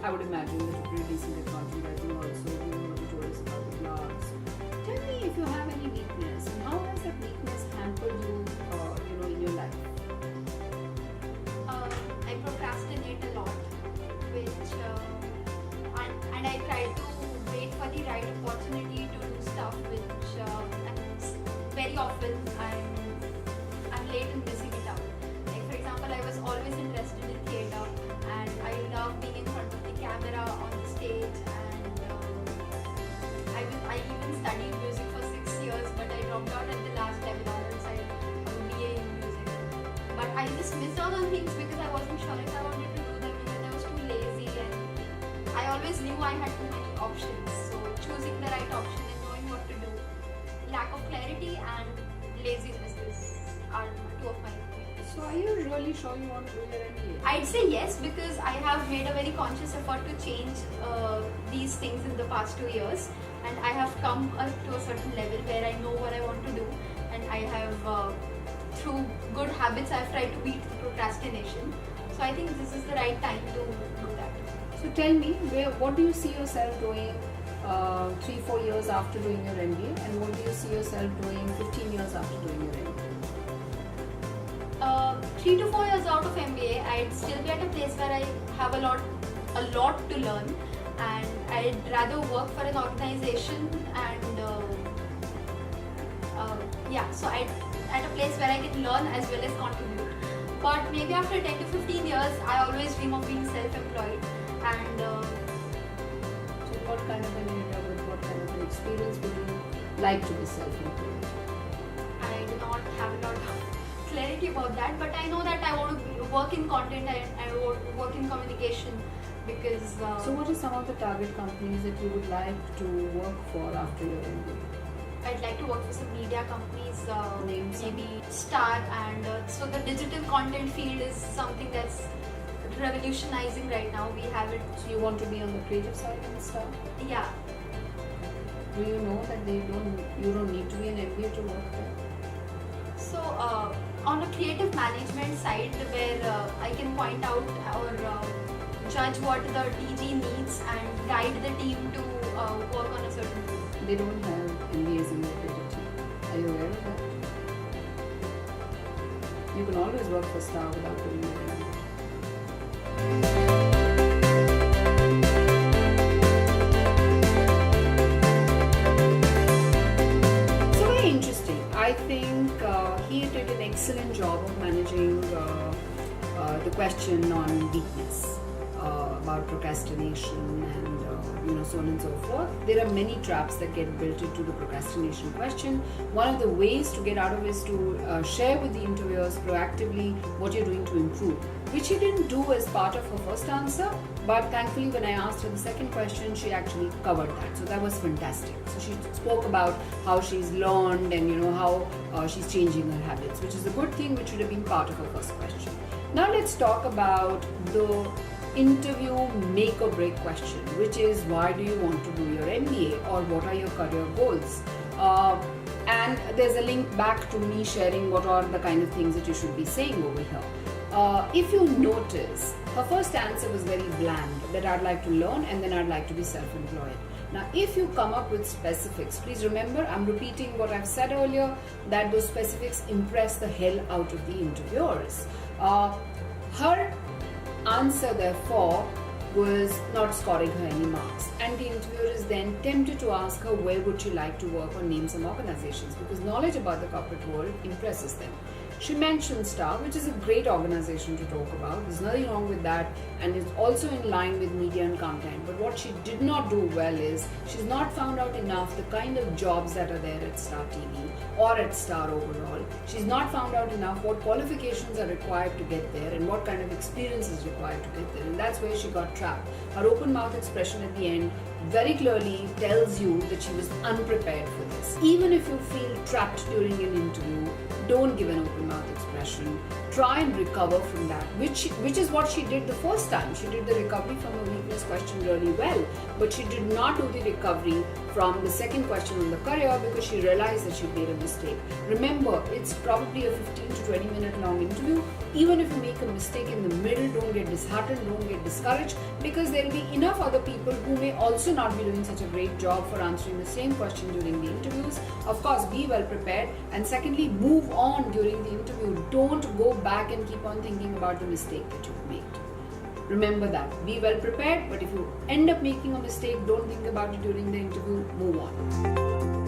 I would imagine that you're pretty decent at content writing also. You know what you told us about the blogs. Tell me if you have any weakness and how has that weakness hampered you, in your life? I procrastinate a lot, which and I try to wait for the right opportunity to do stuff, which very often I'm late in missing it out. Like for example, I was always interested in theatre, and I love being in front of the camera on the stage, and I even studied music for 6 years, but I dropped out at the last level outside of MBA in music. But I just missed out on things because I wasn't sure if I wanted to do them, because I was too lazy, and I always knew I had too many options. So choosing the right option and knowing what to do, lack of clarity and laziness are two of my weaknesses. So are you really sure you want to do your MBA? I'd say yes, because I have made a very conscious effort to change these things in the past 2 years, and I have come up to a certain level where I know what I want to do, and I have through good habits I've tried to beat procrastination. So I think this is the right time to do that. So tell me, what do you see yourself doing 3-4 years after doing your MBA, and what do you see yourself doing 15 years after doing your MBA? 3 to 4 years out of MBA, I'd still be at a place where I have a lot to learn, and I'd rather work for an organization and so I'd at a place where I can learn as well as contribute. But maybe after 10 to 15 years, I always dream of being self-employed, and so what kind of an area, with what kind of an experience would you like to be self-employed? I do not have a lot of clarity about that, but I know that I want to work in content and I want to work in communication, because so what are some of the target companies that you would like to work for after your MBA? I'd like to work for some media companies, Names? maybe Star, and so the digital content field is something that's revolutionizing right now. We have it. So you want to be on the creative side and stuff? Yeah. Do you know that you don't need to be an MBA to work there? So on a creative management side, where I can point out or judge what the TG needs and guide the team to work on a certain thing. They don't have MBAs in their creative team. Are you aware of that? You can always work for Star without doing your MBA. So very interesting. I think he did an excellent job of managing the question on weakness, about procrastination and so on and so forth. There are many traps that get built into the procrastination question. One of the ways to get out of it is to share with the interviewers proactively what you're doing to improve, which she didn't do as part of her first answer, but thankfully when I asked her the second question, she actually covered that. So that was fantastic. So she spoke about how she's learned and how she's changing her habits, which is a good thing, which should have been part of her first question. Now let's talk about the interview make or break question, which is why do you want to do your MBA, or what are your career goals? And there's a link back to me sharing what are the kind of things that you should be saying over here. If you notice, her first answer was very bland, that I'd like to learn and then I'd like to be self-employed. Now, if you come up with specifics, please remember, I'm repeating what I've said earlier, that those specifics impress the hell out of the interviewers. Her answer, therefore, was not scoring her any marks, and the interviewer is then tempted to ask her where would she like to work or name some organizations, because knowledge about the corporate world impresses them. She mentioned Star, which is a great organization to talk about. There's nothing wrong with that, and it's also in line with media and content. But what she did not do well is she's not found out enough the kind of jobs that are there at Star TV or at Star overall. She's not found out enough what qualifications are required to get there and what kind of experience is required to get there. And that's where she got trapped. Her open mouth expression at the end very clearly tells you that she was unprepared for this. Even if you feel trapped during an interview, don't give an open mouth expression. Try and recover from that, which is what she did the first time. She did the recovery from her weakness this question really well, but she did not do the recovery from the second question on the career because she realized that she made a mistake. Remember, it's probably a 15 to 20 minute long interview. Even if you make a mistake in the middle, don't get disheartened, don't get discouraged, because there will be enough other people who may also not be doing such a great job for answering the same question during the interviews. Of course, be well prepared, and secondly, move on during the interview. Don't go back and keep on thinking about the mistake that you've made. Remember that. Be well prepared, but if you end up making a mistake, don't think about it during the interview. Move on.